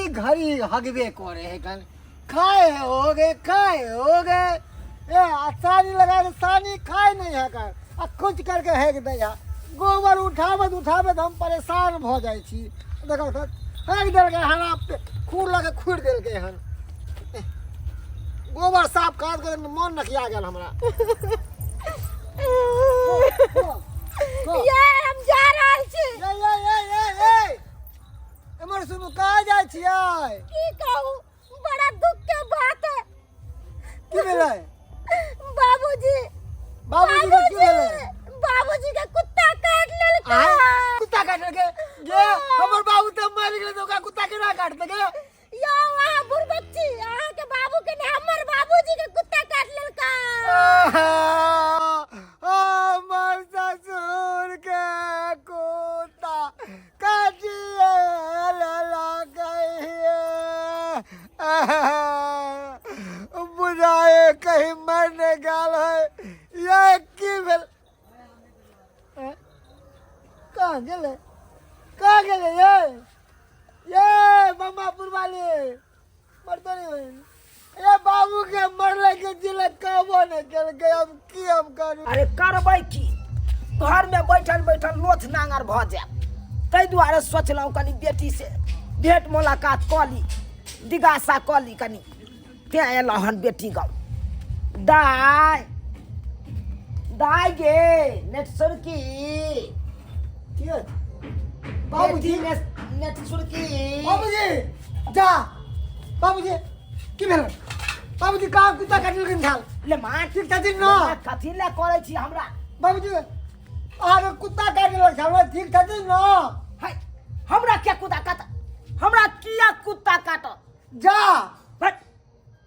घड़ी हगबे करे है कन खाए हो गए ए सानी लगा के सानी खाए नहीं है कर आ कुछ करके हेक दे या गोबर उठाबे हम परेशान भ जाई छी देखो तो हेक देल के हरा पे खूर लगे खूर देल के हन गोबर साफ कर के मन नखिया गेल हमरा ये हम जा रहल छी ए हमर सुनु कहाँ जाइ छियै की कहू बड़ा दुख के बात है की भेलै बाबूजी के की भेलै बाबूजी के कुत्ता काट लेलकै कुत्ता काट लेलकै ये हमर बाबू त मर गेलै त ओकरा कुत्ता केना काट देलकै यो वहाँ बुढ़बच्ची अहाँ के बाबू के ने हमर बाबूजी के कुत्ता काट लेलकै हमर ससुर के कुत्ता काटिए बुझाए कहीं मरने गाल है ये की भेल कहाँ गेले ये मामापुर वाले मरतो नहीं ये बाबू के मरले के जिले कहबो नहीं केल के अब की हम करू अरे करबै की घर में बैठल लोथ नांगर भ जाए तै दुआरे सोचलहुँ कनी बेटी से भेंट मुलाकात कऽ ली दिगासा कऽ ली कनी तेँ एलहुँ हन बेटी गाँव दाय गे नेट सुरकी की है बाबूजी नेट सुरकी बाबूजी जा बाबूजी की भेल बाबूजी कहाँ कुत्ता काट लेलकै थाल ले माँ ठीक छथिन न कथी ले करै छी हमरा बाबूजी अहाँके कुत्ता काट लेलक हमरा ठीक छथिन न है हमरा क्या कुत्ता काट हमरा किया कुत्ता काट जा बट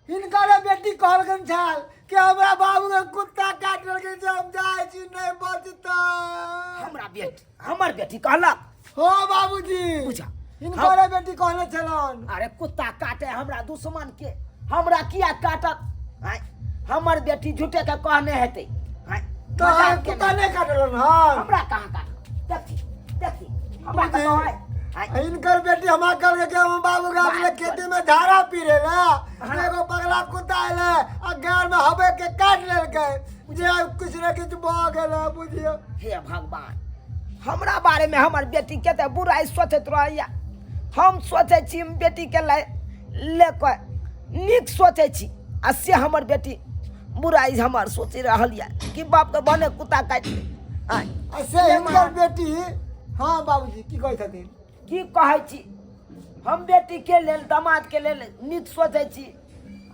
हिनकर बेटी कहलकन छल कि हमरा बाबू के कुत्ता काट लेलकै जे हम जाइ छी नहीं बचता हमर बेटी कहलक हो बाबूजी बुझा हिनकर बेटी कहले छलन अरे कुत्ता काटे हमरा दुश्मन के हमरा किया काटत हैं हमर बेटी झूठे के कहने हेतै हैं तो कुत्ता नहीं काटलन हन हमरा कहां काट देखी हमरा कहै इनकर बेटी हमरा कहल के हम बाबू के अपने खेती में धारा पीरे ना एगो पगला कुत्ता आइले आ गार में हबे के काट लेलकै जे कुछ न कुछ भ गेल बुझियो हे भगवान हमरा बारे में हमर बेटी केते बुराई सोचैत रहैया हम सोचै छी बेटी के लेकर नीक सोचै छी आ से हमर बेटी बुराई हमर सोचि रहल या कि बाप के बने कुत्ता काट ले से इनकर बेटी हां बाबूजी की कहै छथिन की कहै छी हम बेटी के लेल दामाद के लेल नीक सोचै छी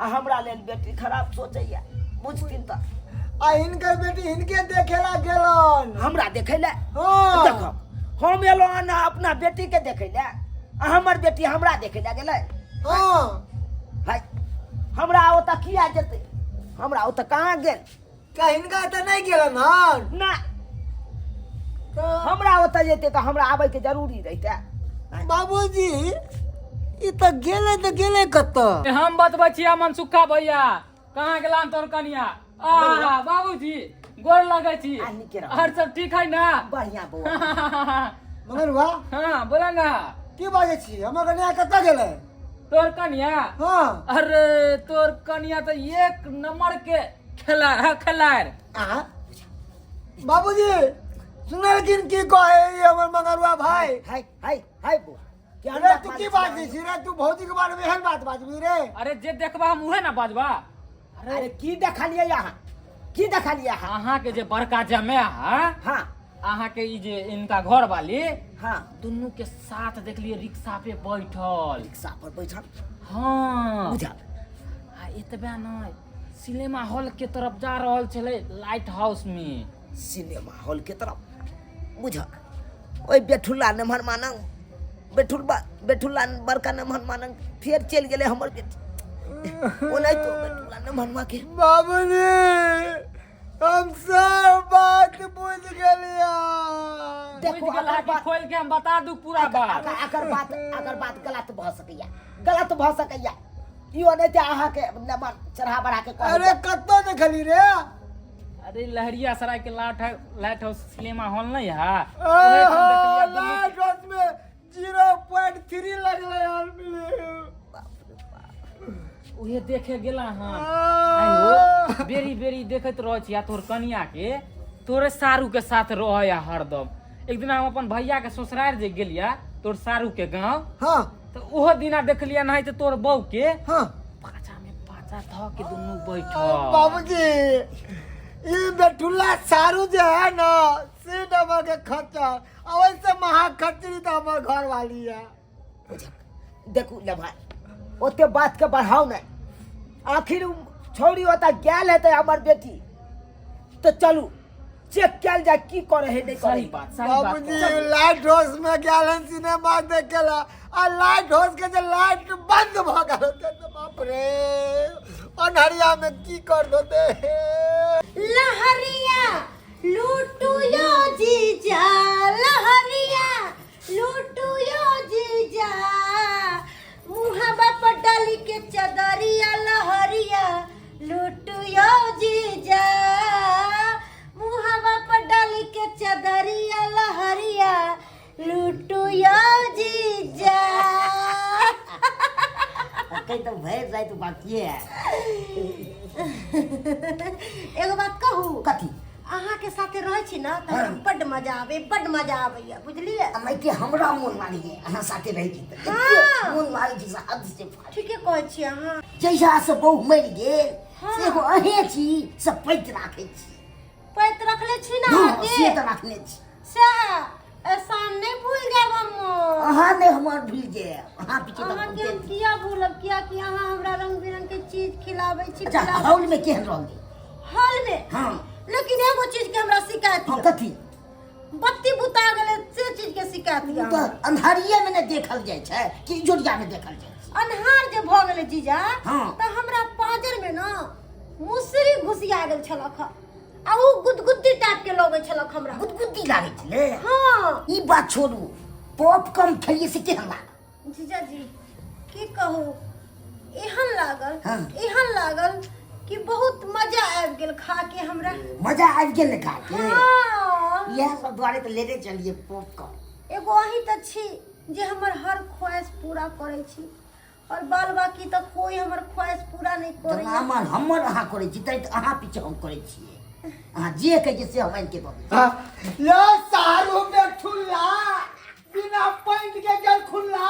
आ हमरा लेल बेटी खराब सोचैया बुझथिन त आ इनकर बेटी इनके देखेला गेलन हमरा देखैला हां देखो हम एलो ना अपना बेटी के देखैला आ हमर बेटी हमरा देखैला गेलै हां भाई हमरा ओता किया जेतै हमरा ओता कहां गेल का इनका त नहीं गेलन हन ना हमरा ओता जेतै त हमरा आबै के जरूरी रहितै बाबूजी ई त गेले कत हम बतबै छियै मनसुखा भैया कहाँ गेलान तोर कनिया बाबूजी गोर लगै छी और सब ठीक है ना बढ़िया बउआ मगर बा हाँ बोला ना की बाजे छी हमर कन्या कत गेले तोर कनिया हां अरे तोर कनिया तो एक नंबर के खिलाड़ बाबूजी सुनलखिन की कहे हमर मंगरुआ भाई हाय बो अरे तू की बात छी रे तू भौजी के बारे में एहन बात बाजबी रे अरे जे देखबा हम उहे ना बाजबा अरे की देखलिए यहाँ की देखलिए अहाँ के जे बड़का जमे है हाँ अहाँ के ई जे इनका घर वाली हाँ दोनों के साथ देखलिए रिक्शा पे बैठल रिक्शा पर बैठल हाँ बुझा आ एतबे नहीं सिनेमा हॉल के तरफ जा रहल छले लाइट हाउस में सिनेमा हॉल के तरफ बुझा ओए बेठुल्ला नमहर मानंग बेठुल्ला बड़का नमहर मानंग फिर चल गेले हमर बेटी ओ नहीं तो बेठुल्ला नमहरवा के बाबूजी हम सब बात बुझ गेलिया देखो अगर बात खोल के हम बता दू पूरा बात अगर बात गलत भ सकैया इहो नहीं ते अहाँ के नमन चढ़ा बढ़ा के अरे कत्तो देखली रे अरे लहरिया सराय के लाइट हाउस सिनेमा हॉल नहीं है लाइट हाउस में 0.3 लगले यार उहे देखे गेला हां आई हो बेरी बेरी देखत रह छिया तोर कनिया के तोरे सारू के साथ रहया हरदम। एक दिन हम अपन भैया के ससुराल जे गेलिया तोर सारू के गांव हाँ तो ओहो दिना देखलिया नहीं तो तोर बहू के हाँ पाछा में पाछा ध के दुनु बैठल। बाबूजी ये बेटुल्ला सारू जो है ना से नंबर के खच्चर और वैसे महाखच्चरी तो हमारे घर वाली है। देखू ले भाई ओते बात के बढ़ाओ नहीं, आखिर उ छोड़ी होता गैल है तो हमार बेटी तो चलू चेक किया जाए की करे है नहीं करे। सही बात बाबूजी लाइट हाउस में गैलन सिनेमा देखेला और लाइट हाउस के जो लाइट बंद भ गल होते तो बाप रे अनहरिया में की कर दोते। लहरिया लूटू यो जीजा, लहरिया लूटू यो जीजा, मुहबा पर डाली के चदरिया लहरिया लूटू यो जीजा, मुहबा पर डाली के चदरिया लहरिया लूटू यो जीजा। कहीं तो भय जाए तो बाकी है। एगो बात कहू कथी अहाँ के साथे रहे छी ना त हमरा बड मजा आवे बुझलिए। मैं के हमरा मन मारी है अहाँ साथे रह छी त हाँ। मन मारी छी हद से ठीके कहै छी अहाँ। जैसा से बहु मर गेल हाँ। से अहे छी सब पैत राखे छी। पैत रखले छी ना हाँ, आगे से त रखने छी। से एहसान नहीं भूल जाब हम। अहाँ ने हमर भूल जे अहाँ पीछे अहाँ के हम किया भूलब किया कि अहाँ हमरा रंग बिरंग के चीज खिलाबै छी। अच्छा हॉल में केहन रहली हॉल में हाँ लेकिन एगो चीज के हमरा शिकायत हाँ है। कथी बत्ती बुता गेले से चीज के शिकायत है। तो अंधारिये में ने देखल जाय छै कि जोड़िया में देखल जाय छै। अन्हार जे भ गेले जीजा हाँ। त हमरा पाजर में ना मुसरी घुसिया गेल छलक आ उ गुदगुद्दी टाइप के लगे छलक हमरा। गुदगुद्दी लागे छले। हाँ ई बात छोड़ू पॉपकॉर्न खाइए से केहन लागल जीजा जी की कहू हाँ। एहन लागल कि बहुत मजा आबि गेल खा के हमरा। मजा आबि गेल खा के हाँ। यह सब द्वारे तो लेने चलिए पॉपकॉर्न। एगो अही त छी जे हमर हर ख्वाहिश पूरा करे छी और बाल बाकी त कोई हमर ख्वाहिश पूरा नहीं करे। तमाम हमर अहाँ करे छी त अहाँ पीछे हम करे छिए। अहाँ जे कहे से हम के बोल यो सारू बेटुल्ला बिना पॉइंट के गल खुल्ला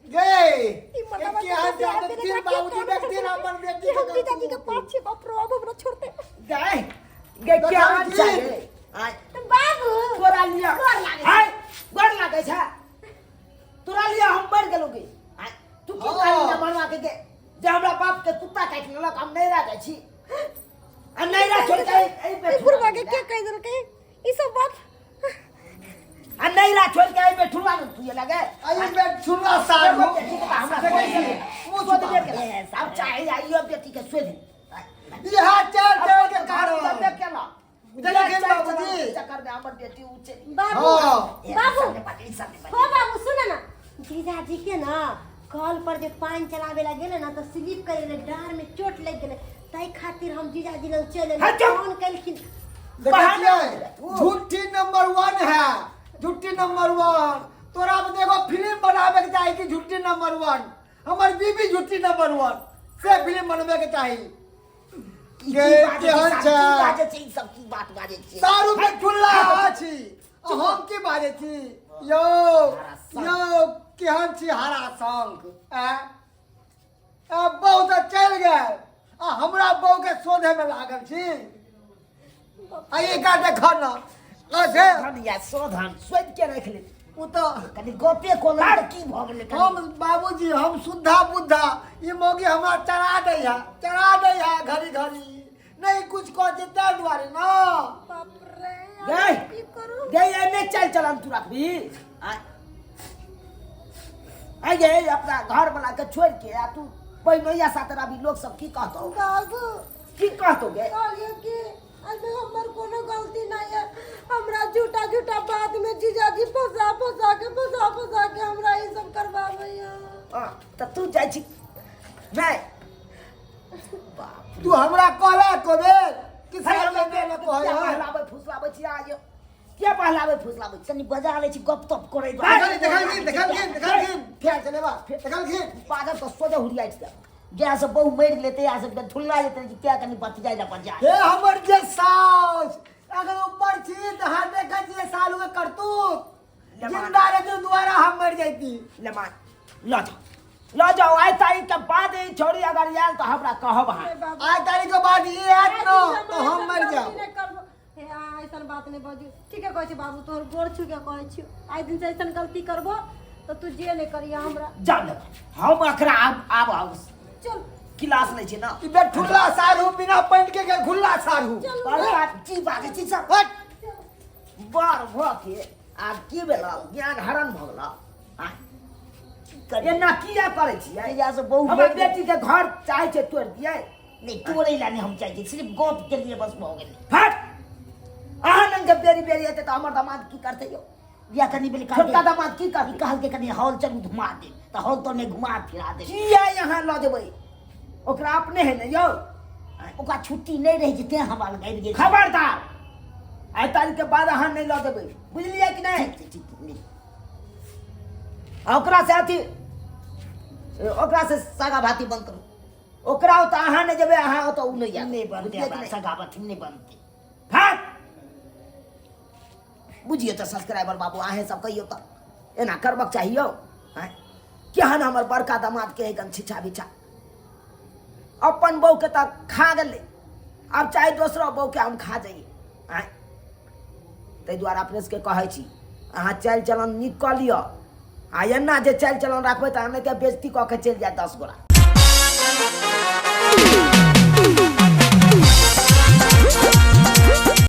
गए क्या जाने तीन बाबूजी व्यक्ति नंबर बेटी हम जीजा जी के पास छी बाप रे अब हमरा छोड़ते। गए गए क्या चाहिए आय तो बाबू तोरा लिया गोर लागे आय गोर लागे छ तोरा लिया हम मर गेलोगे आय तू की काली न बनवा के दे जे हमरा बाप के कुत्ता काट लेलक हम नहीं राखे छी आ नहीं रा छोड़ के ए पे बुढ़वा के के कह देल के ई सब बात आ नहीं रा छोड़ के ए पे ठुलवा तू ये लगे आई बेटुल्ला सारू हमरा मुंह तो दे के सब चाहे आइयो बेटी के सोध यहां चार चार के कारण देख के ना देखिए बाबूजी चक्कर में हमर बेटी ऊंचे बाबू हाँ। बाबू पकड़ी सब हो बाबू सुन ना जीजा जी के ना कॉल पर जे पानी चलावे ला गेले ना तो स्लिप करे ले डार में चोट लग गेले तई खातिर हम जीजा जी लग चले हाँ, चुप। फोन कलखिन। देखिए झूठी नंबर 1 है झूठी नंबर 1 तोरा अब देखो फिल्म बनावे के चाहिए कि झूठी नंबर 1 हमर बीबी झूठी नंबर 1 से फिल्म बनवे के चाहिए। बाजे छी सब की बात बाजे छी सारू बेटुल्ला छी हम की बाजे छी यो यो केहन छी हरा संग अब बहुत चल गए आ हमरा बहू के सोधे में लागल छी आ ये का देख ना असे धनिया सोधन सोच के रख ले उ तो कनी गोपे कोला की भ गेले हम बाबूजी हम सुद्धा बुद्धा ये मौगी हमरा चढ़ा दे है घड़ी घड़ी नहीं कुछ कह देता द्वारे ना बाप रे गए की करू गए एने चल चलन तू रखबी आ गए अपना घर वाला के छोड़ के आ तू पहिनैया सातरा भी लोग सब की कहतो बाबू की कहतो गे कहलिए कि अबे हमर कोनो गलती नहीं है हमरा झूठा झूठा बात में जीजा जी फंसा के हमरा ई सब करवावैया। हां त तू जाय छी नहीं तू हमरा कहला कोबे कि साल में देना कहला पहलावे फुसलावे छी आयो क्या पहलावे फुसलावे तनी बजा ले छी गप तप करे देखल फिर चले बा देखल फिर पागल को सोजा हुरिया छी जहाँ से बहु मर लेते यहाँ से ठुल्ला जेते कि क्या कनी बच जाए ना बच जाए हे हमर जे सास अगर ऊपर छी तो हाथ में कजिए सालू के करतूत जिंदा रहे तो दोबारा हम मर जाती ले मान लो जाओ आई तारीख के बाद ही छोड़ी अगर यार तो हमरा कहब हाँ आज तारीख के बाद ये आत नो तो हम मर जाओ ऐसन बात नहीं बाजू ठीक है कहै बाबू तोहर गोड़ छू के कहै छी आइ दिन से ऐसन गलती करबो तो तू जे नहीं करिया हमरा जान ले हम अखरा आब चल क्लास ले छी ना ई बे ठुल्ला सारू बिना पैंट के खुल्ला सारू पर की बात छी सब हट बार भ के आ की भेला ज्ञान हरण भ गेला एना किया करे छियै यहाँ से बहु हमर बेटी के घर चाहे छै तोड़ दियै नहीं तोड़े ला नहीं हम चाहिए सिर्फ गप के लिए बस हो गए हट अहाँ नंग के बेरी बेरी एते तो हमर दामाद की करते यो या कनी बेली छोटका दामाद की कर कहल के कनी हॉल चल घुमा दे तो हॉल तो नहीं घुमा फिरा दे किया यहाँ ल जेबै ओकरा अपने है न यो ओका छुट्टी नहीं रही जते हम लगा दे खबरदार आइ तारीख के बाद अहाँ नहीं ल देबै बुझलियै कि नहीं ओकरा से अथी ओकरा से सागा भाती बंद करू ओकरा तो अहाँ नहीं जेबै अहाँ तो उ नहीं जाय नहीं बनते सगावत नहीं बनते हट बुझिए तो सब्सक्राइबर बाबू अहें सब कहियो तो एना करबक चाहिए केहन हमर बड़का दामाद के एकदम छिछा बिछा अपन बहू के तक खा गए अब चाहे दोसरो बहू के हम खा जाइए ताहि दुआरे अपने के कहै छी अहाँ चालि चलन नीक कऽ लिअ आ एना जे चालि चलन रखबै तऽ अहाँ नहि तऽ बेइज्जती कऽ के चलि जायत 10 गोरा